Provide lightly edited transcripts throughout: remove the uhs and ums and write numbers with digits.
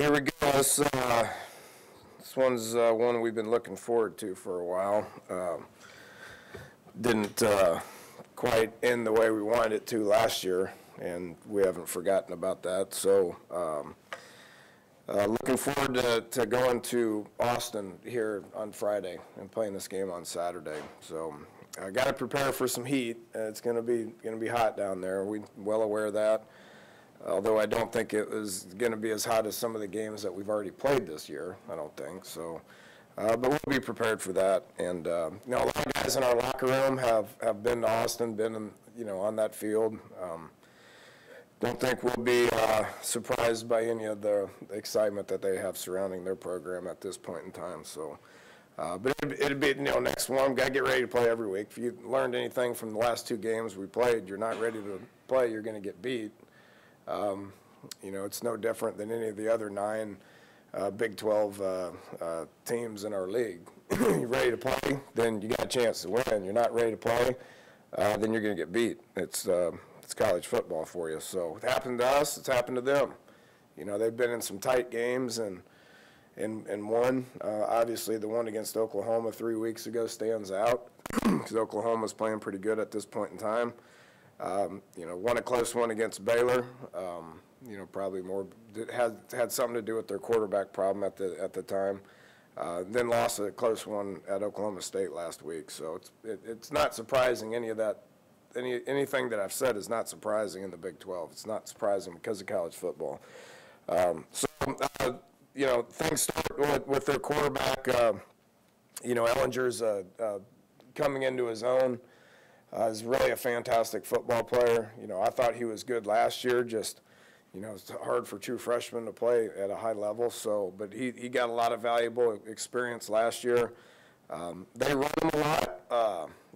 here we go. This one's one we've been looking forward to for a while. Didn't quite end the way we wanted it to last year, and we haven't forgotten about that. So looking forward to going to Austin here on Friday and playing this game on Saturday. So I got to prepare for some heat. It's going to be hot down there. We're well aware of that. Although I don't think it was going to be as hot as some of the games that we've already played this year. I don't think so. But we'll be prepared for that. And a lot of guys in our locker room have been to Austin, been on that field. Don't think we'll be surprised by any of the excitement that they have surrounding their program at this point in time. So, but it'd be next one. Got to get ready to play every week. If you learned anything from the last two games we played, you're not ready to play. You're going to get beat. It's no different than any of the other 9 Big 12 teams in our league. You're ready to play, then you got a chance to win. You're not ready to play, then you're going to get beat. It's college football for you. So it happened to us. It's happened to them. They've been in some tight games and won. Obviously, the one against Oklahoma 3 weeks ago stands out because Oklahoma's playing pretty good at this point in time. Won a close one against Baylor. Probably more had something to do with their quarterback problem at the time. Then lost a close one at Oklahoma State last week. So it's not surprising any of that. Anything that I've said is not surprising in the Big 12. It's not surprising because of college football. Things start with their quarterback. Ellinger's coming into his own. He's really a fantastic football player. I thought he was good last year. Just, it's hard for true freshmen to play at a high level. So, but he got a lot of valuable experience last year. They run him a lot.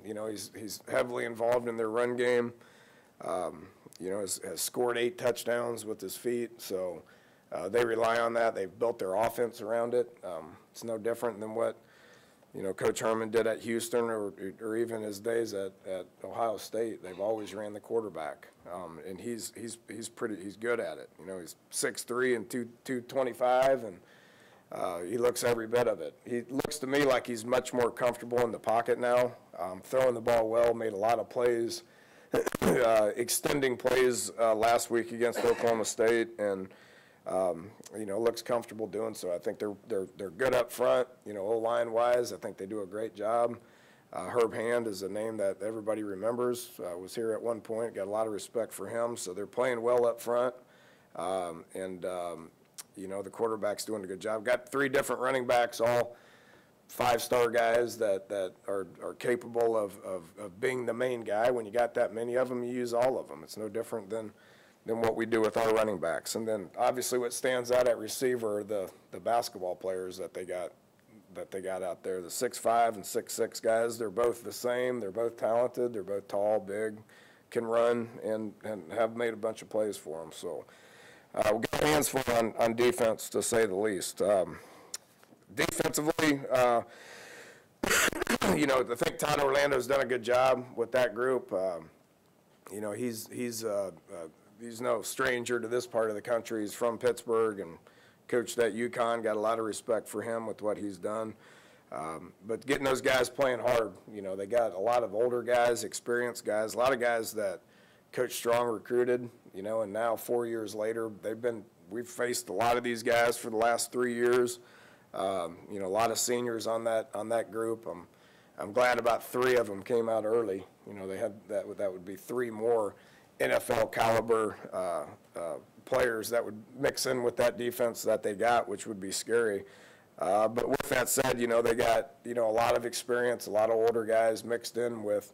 He's heavily involved in their run game. Has scored 8 touchdowns with his feet. So they rely on that. They've built their offense around it. It's no different than what Coach Herman did at Houston or even his days at Ohio State. They've always ran the quarterback, and he's good at it. He's 6'3" and 225, and he looks every bit of it. He looks to me like he's much more comfortable in the pocket now, throwing the ball well, made a lot of plays, extending plays last week against Oklahoma State, and looks comfortable doing so. I think they're good up front, O-line wise. I think they do a great job. Herb Hand is a name that everybody remembers. Was here at one point. Got a lot of respect for him. So they're playing well up front, the quarterback's doing a good job. Got 3 different running backs, all 5-star guys that are capable of being the main guy. When you got that many of them, you use all of them. It's no different than what we do with our running backs. And then obviously what stands out at receiver are the basketball players that they got out there, the 6'5" and 6'6" guys. They're both the same. They're both talented. They're both tall, big, can run, and have made a bunch of plays for them. So we've got hands full on defense, to say the least. Defensively, I think Todd Orlando's done a good job with that group. He's no stranger to this part of the country. He's from Pittsburgh and coached at UConn. Got a lot of respect for him with what he's done. But getting those guys playing hard, they got a lot of older guys, experienced guys, a lot of guys that Coach Strong recruited, and now 4 years later, we've faced a lot of these guys for the last 3 years. A lot of seniors on that group. I'm glad about 3 of them came out early. They had that would be 3 more NFL caliber players that would mix in with that defense that they got, which would be scary. But with that said, they got, a lot of experience, a lot of older guys mixed in with,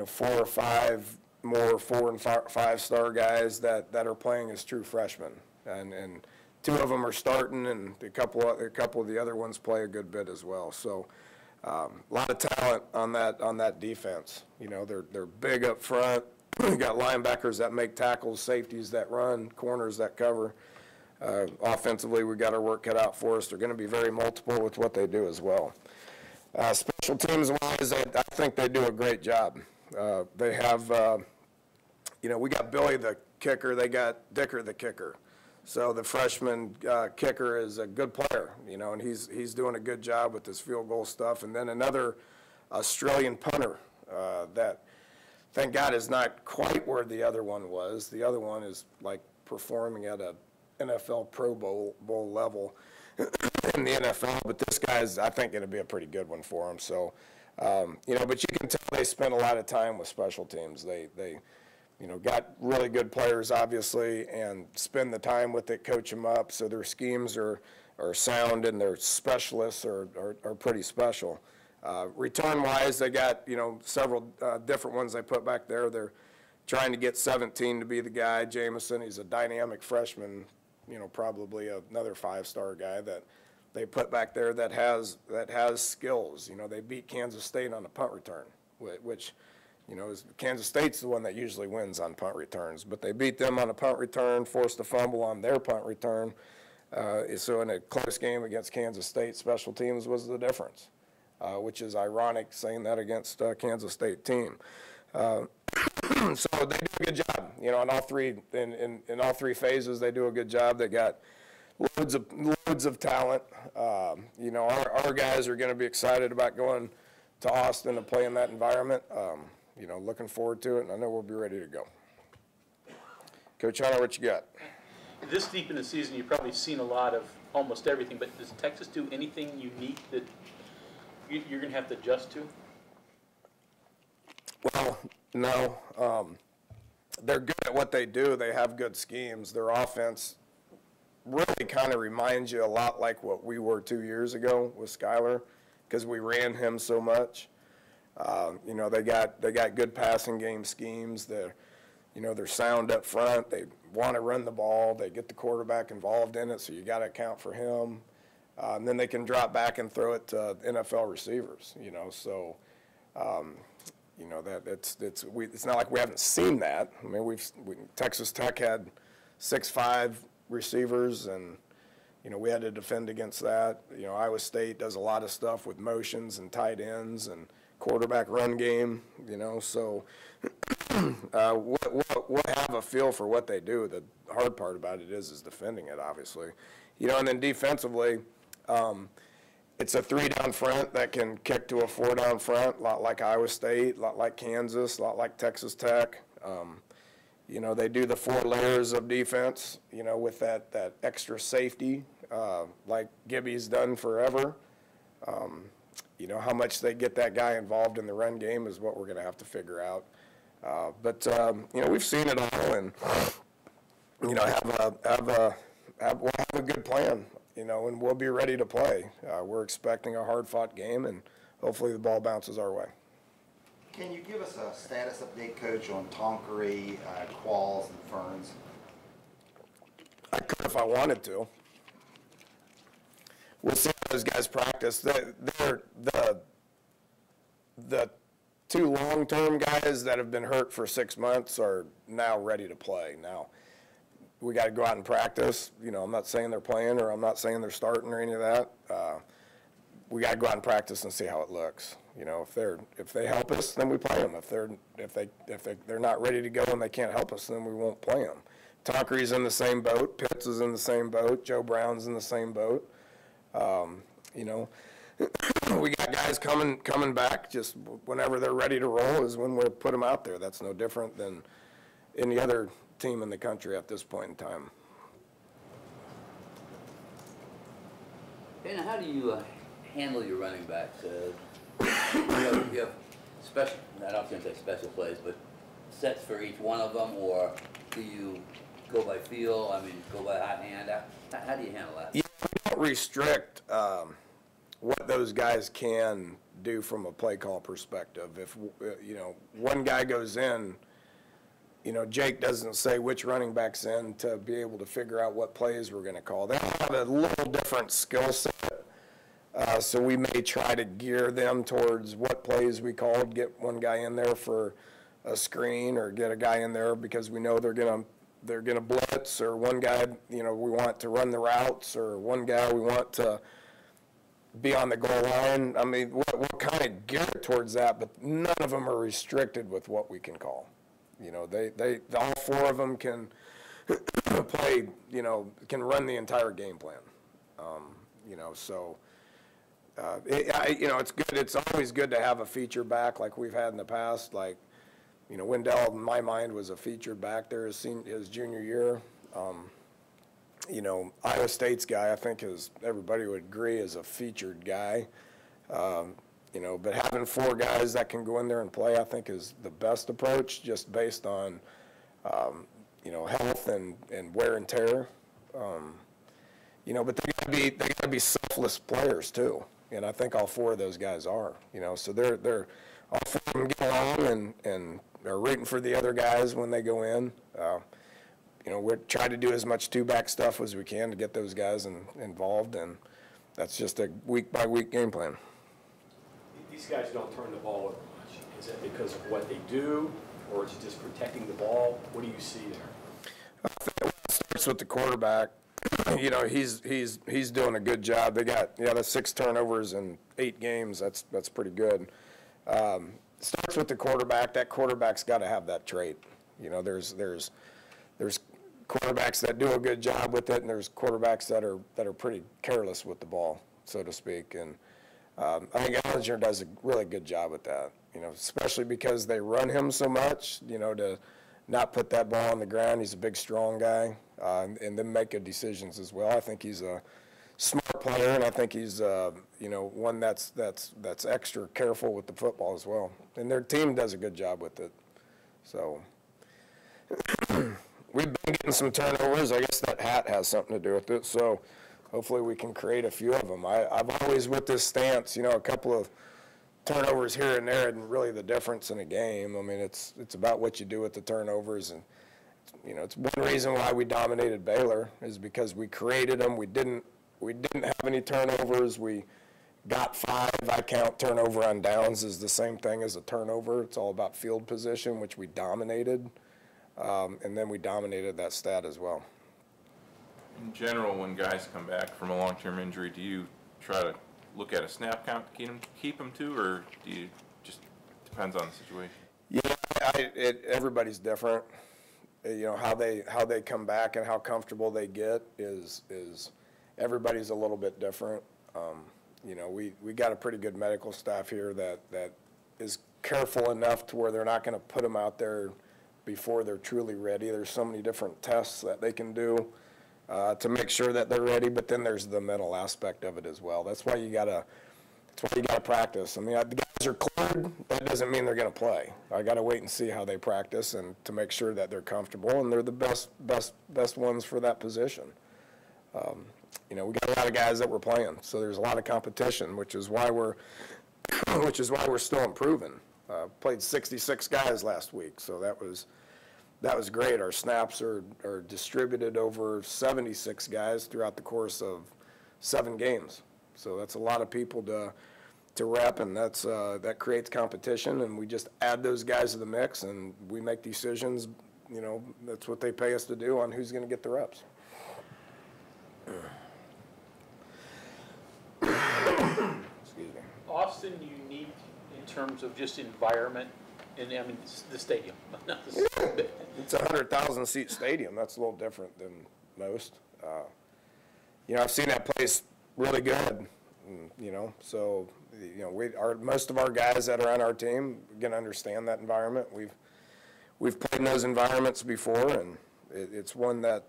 4 or 5 more 4- and 5-star guys that are playing as true freshmen. And 2 of them are starting, and a couple of the other ones play a good bit as well. So a lot of talent on that defense. They're big up front. We got linebackers that make tackles, safeties that run, corners that cover. Offensively, we got our work cut out for us. They're going to be very multiple with what they do as well. Special teams wise, I think they do a great job. They have, we got Billy the kicker. They got Dicker the kicker. So the freshman kicker is a good player, you know, and he's doing a good job with this field goal stuff. And then another Australian punter that, thank God, is not quite where the other one was. The other one is like performing at a NFL Pro Bowl level in the NFL, but this guy's, I think, going to be a pretty good one for him. So, you know, but you can tell they spend a lot of time with special teams. They you know, got really good players, obviously, and spend the time with it, coach them up, so their schemes are sound and their specialists are pretty special. Return-wise, they got, you know, several different ones they put back there. They're trying to get 17 to be the guy. Jamison, he's a dynamic freshman, you know, probably another 5-star guy that they put back there that has skills. You know, they beat Kansas State on a punt return, which, you know, Kansas State's the one that usually wins on punt returns, but they beat them on a punt return, forced a fumble on their punt return. So in a close game against Kansas State, special teams was the difference, which is ironic saying that against a Kansas State team. So they do a good job, you know, in all three phases. They do a good job. They got loads of talent. You know, our guys are going to be excited about going to Austin to play in that environment. You know, looking forward to it, and I know we'll be ready to go. Coach Hunter, what you got? This deep in the season, you've probably seen a lot of almost everything, but does Texas do anything unique that you're going to have to adjust to? Well, no. They're good at what they do. They have good schemes. Their offense really kind of reminds you a lot like what we were 2 years ago with Skyler, because we ran him so much. You know, they got good passing game schemes. They're sound up front. They want to run the ball. They get the quarterback involved in it, so you got to account for him. And then they can drop back and throw it to NFL receivers. You know, so you know that it's not like we haven't seen that. I mean, Texas Tech had 6'5" receivers, and you know we had to defend against that. You know, Iowa State does a lot of stuff with motions and tight ends and quarterback run game, you know, so we'll have a feel for what they do. The hard part about it is defending it, obviously. You know, and then defensively, it's a 3-down front that can kick to a 4-down front, a lot like Iowa State, a lot like Kansas, a lot like Texas Tech. You know, they do the 4 layers of defense, you know, with that extra safety, like Gibby's done forever. You know, how much they get that guy involved in the run game is what we're going to have to figure out. But you know, we've seen it all, and you know, we'll have a good plan, you know, and we'll be ready to play. We're expecting a hard-fought game, and hopefully the ball bounces our way. Can you give us a status update, Coach, on Tonkery, Qualls, and Ferns? I could if I wanted to. We'll see how those guys practice. They're the 2 long-term guys that have been hurt for 6 months are now ready to play. Now, we got to go out and practice. You know, I'm not saying they're playing or I'm not saying they're starting or any of that. We got to go out and practice and see how it looks. You know, if they help us, then we play them. If they're not ready to go and they can't help us, then we won't play them. Tonkery's in the same boat. Pitts is in the same boat. Joe Brown's in the same boat. You know, we got guys coming back. Just whenever they're ready to roll is when we'll put them out there. That's no different than any other team in the country at this point in time. Dana, how do you handle your running backs? You have special, I don't want to say special plays, but sets for each one of them, or do you go by feel? I mean, go by hot hand? How do you handle that? Yeah, we don't restrict what those guys can do from a play call perspective. If, you know, one guy goes in, you know, Jake doesn't say which running back's in to be able to figure out what plays we're going to call. They have a little different skill set, so we may try to gear them towards what plays we called, get one guy in there for a screen or get a guy in there because we know they're going to blitz, or one guy, you know, we want to run the routes, or one guy we want to be on the goal line. I mean, we're kind of geared towards that, but none of them are restricted with what we can call. You know, they all 4 of them can play, you know, can run the entire game plan. You know, so, you know, it's good. It's always good to have a feature back like we've had in the past. Like, you know, Wendell, in my mind, was a featured back there his junior year. You know, Iowa State's guy, I think everybody would agree, is a featured guy. You know, but having 4 guys that can go in there and play, I think, is the best approach, just based on, you know, health and wear and tear. You know, but they gotta be selfless players too, and I think all 4 of those guys are. You know, so they're all 4 of them get along and are rooting for the other guys when they go in. You know, we're trying to do as much 2-back stuff as we can to get those guys involved, and that's just a week-by-week game plan. These guys don't turn the ball over much. Is that because of what they do, or is it just protecting the ball? What do you see there? I think it starts with the quarterback. You know, he's doing a good job. They got the 6 turnovers in 8 games. That's pretty good. Starts with the quarterback. That quarterback's got to have that trait. You know, there's quarterbacks that do a good job with it, and there's quarterbacks that are pretty careless with the ball, so to speak. And I think Allinger does a really good job with that. You know, especially because they run him so much. You know, to not put that ball on the ground. He's a big, strong guy, and then make good decisions as well. I think he's a smart player, and I think he's you know, one that's extra careful with the football as well. And their team does a good job with it. So we've been getting some turnovers. I guess that hat has something to do with it. So hopefully we can create a few of them. I've always, with this stance, you know, a couple of turnovers here and there isn't really the difference in a game. I mean, it's about what you do with the turnovers. And, you know, it's one reason why we dominated Baylor is because we created them. We didn't have any turnovers. We got 5. I count turnover on downs as the same thing as a turnover. It's all about field position, which we dominated. And then we dominated that stat as well. In general, when guys come back from a long-term injury, do you try to look at a snap count to keep them to, or do you just depends on the situation? Yeah, everybody's different. You know, how they come back and how comfortable they get is everybody's a little bit different. You know, we got a pretty good medical staff here that is careful enough to where they're not going to put them out there before they're truly ready. There's so many different tests that they can do to make sure that they're ready, but then there's the mental aspect of it as well. That's why you gotta practice. I mean, the guys are cleared. That doesn't mean they're gonna play. I gotta wait and see how they practice and to make sure that they're comfortable and they're the best ones for that position. You know, we got a lot of guys that we're playing, so there's a lot of competition, which is why we're still improving. Played 66 guys last week, so that was great. Our snaps are distributed over 76 guys throughout the course of 7 games. So that's a lot of people to rep, and that creates competition, and we just add those guys to the mix, and we make decisions. You know, that's what they pay us to do on who's going to get the reps. Excuse me. Austin unique in terms of just environment, and I mean the stadium. It's a 100,000 seat stadium. That's a little different than most. You know, I've seen that place really good. You know, so you know, most of our guys that are on our team are going to understand that environment. We've played in those environments before, and it's one that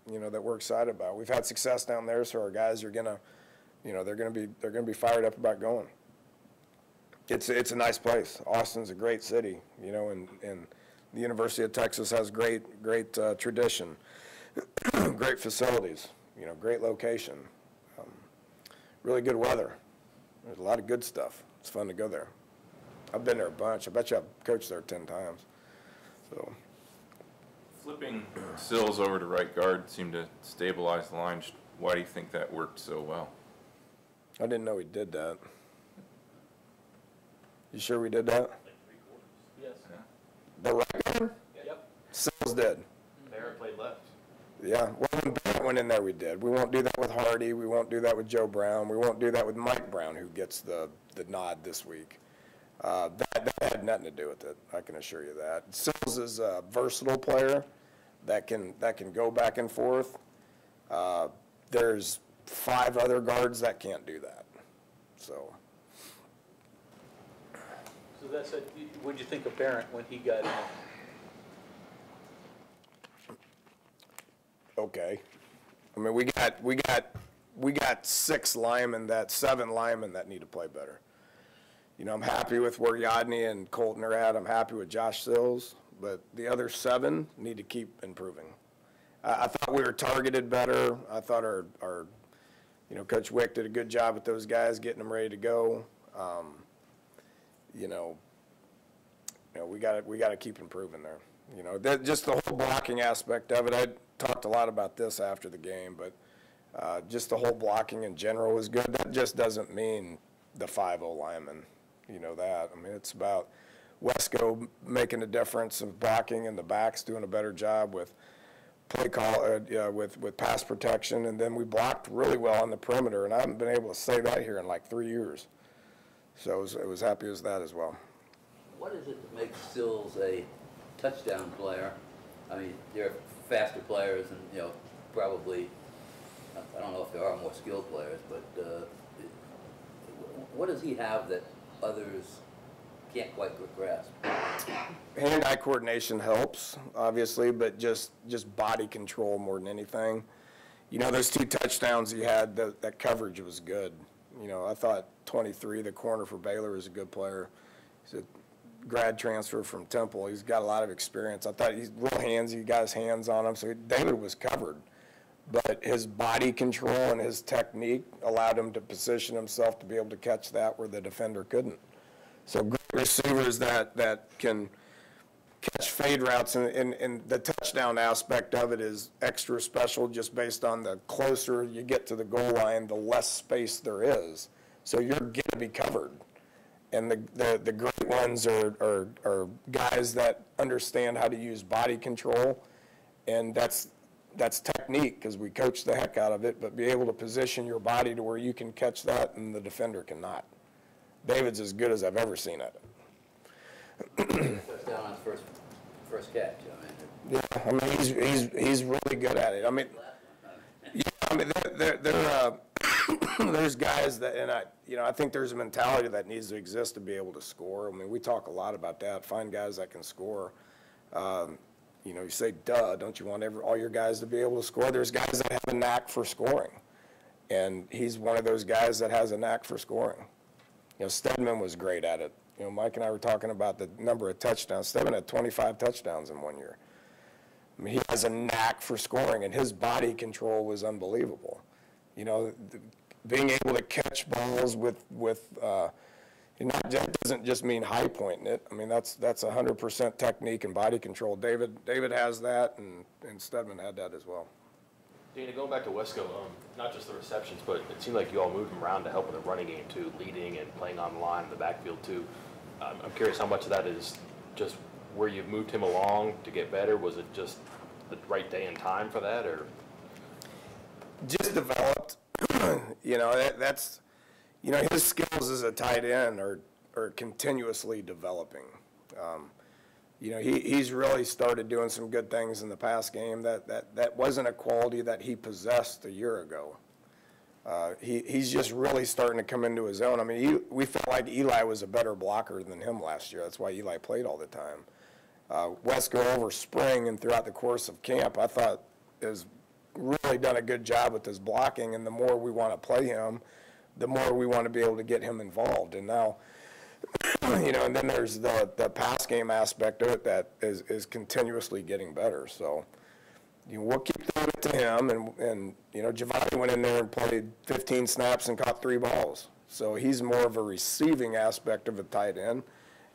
you know, that we're excited about. We've had success down there, so our guys are gonna, you know, they're gonna be fired up about going. It's a nice place. Austin's a great city, you know, and the University of Texas has great tradition, great facilities, you know, great location, really good weather. There's a lot of good stuff. It's fun to go there. I've been there a bunch. I bet you I've coached there 10 times. So. Flipping Sills over to right guard seemed to stabilize the line. Why do you think that worked so well? I didn't know he did that. You sure we did that? Like 3/4. Yes. The right guard? Yep. Sills did. Barrett played left. Yeah, well, when Barrett went in there, we did. We won't do that with Hardy. We won't do that with Joe Brown. We won't do that with Mike Brown, who gets the nod this week. That had nothing to do with it, I can assure you that. Sills is a versatile player, that can go back and forth. There's 5 other guards that can't do that. So that said, what'd you think of Barrett when he got in? okay, I mean we got 7 linemen that need to play better. You know, I'm happy with where Yodney and Colton are at. I'm happy with Josh Sills, but the other 7 need to keep improving. I thought we were targeted better. I thought our Coach Wick did a good job with those guys, getting them ready to go. We got to keep improving there. You know, just the whole blocking aspect of it. I talked a lot about this after the game, but just the whole blocking in general was good. That just doesn't mean the 5-0 linemen. You know that. I mean, it's about Wesco making a difference of blocking, and the backs doing a better job with play call, with pass protection, and then we blocked really well on the perimeter, and I haven't been able to say that here in like 3 years. So I was happy with that as well. What is it that makes Sills a touchdown player? I mean, there are faster players, and probably, I don't know if there are more skilled players, but what does he have that others can't quite grasp? Hand-eye coordination helps, obviously, but just body control more than anything. You know, those 2 touchdowns he had, that coverage was good. You know, I thought 23, the corner for Baylor, is a good player. He's a grad transfer from Temple. He's got a lot of experience. I thought he's real handsy. He got his hands on him, so David was covered. But his body control and his technique allowed him to position himself to be able to catch that where the defender couldn't. So great receivers that can catch fade routes, and the touchdown aspect of it is extra special just based on the closer you get to the goal line, the less space there is. So you're going to be covered. And the great ones are guys that understand how to use body control, and that's technique, because we coach the heck out of it, but be able to position your body to where you can catch that and the defender cannot. David's as good as I've ever seen it. Touchdown on his first catch. Yeah, I mean he's really good at it. I mean, yeah, I mean there's guys that, and I think there's a mentality that needs to exist to be able to score. I mean, we talk a lot about that. Find guys that can score. You say, duh, don't you want all your guys to be able to score? There's guys that have a knack for scoring, and he's one of those guys that has a knack for scoring. Stedman was great at it. Mike and I were talking about the number of touchdowns. Stedman had 25 touchdowns in 1 year. I mean, he has a knack for scoring, and his body control was unbelievable. Being able to catch balls that doesn't just mean high pointing it. I mean, that's 100% technique and body control. David has that, and Stedman had that as well. Dana, going back to Wesco, not just the receptions, but it seemed like you all moved him around to help with the running game too, leading and playing on the line in the backfield too. I'm curious how much of that is just where you've moved him along to get better. Was it just the right day and time for that, or? Just developed. That's his skills as a tight end are continuously developing. He's really started doing some good things in the past game that wasn't a quality that he possessed a year ago. He's just really starting to come into his own. I mean, we felt like Eli was a better blocker than him last year. That's why Eli played all the time. Wesco over spring and throughout the course of camp, I thought has really done a good job with his blocking, and the more we want to play him, the more we want to be able to get him involved. And now, and then there's the pass game aspect of it that is continuously getting better. So, we'll keep throwing it to him. And Giovanni went in there and played 15 snaps and caught 3 balls. So he's more of a receiving aspect of a tight end,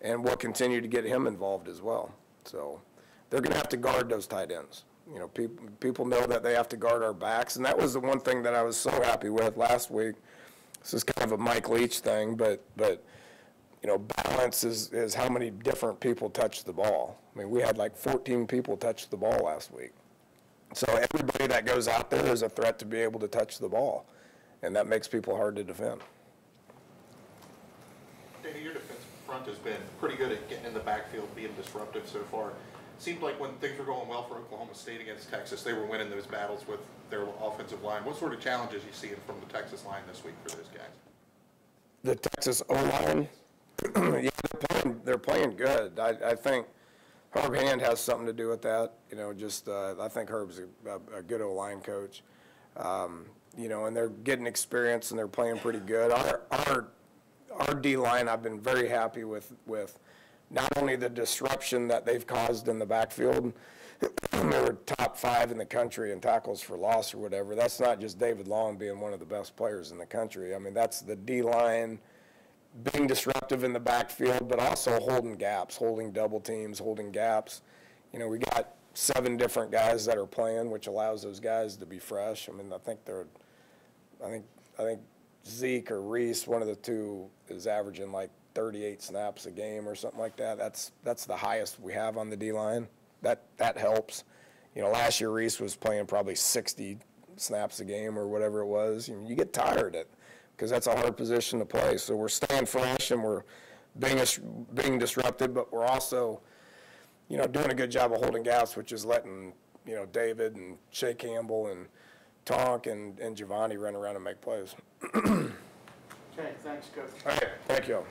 and we'll continue to get him involved as well. So they're going to have to guard those tight ends. People know that they have to guard our backs, and that was the one thing that I was so happy with last week. This is kind of a Mike Leach thing, but balance is how many different people touch the ball. I mean, we had like 14 people touch the ball last week. So everybody that goes out there is a threat to be able to touch the ball, and that makes people hard to defend. Danny, your defense front has been pretty good at getting in the backfield, being disruptive so far. seemed like when things were going well for Oklahoma State against Texas, they were winning those battles with their offensive line. What sort of challenges you seeing from the Texas line this week for those guys? The Texas O-line, yeah, they're playing good. I think Herb Hand has something to do with that. You know, just I think Herb's a good O-line coach. You know, and they're getting experience and they're playing pretty good. Our D-line, I've been very happy with not only the disruption that they've caused in the backfield. They were top 5 in the country in tackles for loss or whatever. That's not just David Long being one of the best players in the country. I mean, that's the D-line being disruptive in the backfield, but also holding gaps, holding double teams, holding gaps. You know, we got 7 different guys that are playing, which allows those guys to be fresh. I mean, I think Zeke or Reese, one of the two, is averaging like 38 snaps a game or something like that. That's the highest we have on the D-line. That helps. You know, last year Reese was playing probably 60 snaps a game or whatever it was. You get tired at because that's a hard position to play. So we're staying fresh and we're being disrupted, but we're also, you know, doing a good job of holding gaps, which is letting, you know, David and Shea Campbell and Tonk and Giovanni run around and make plays. Okay, thanks, Coach. All right, thank you.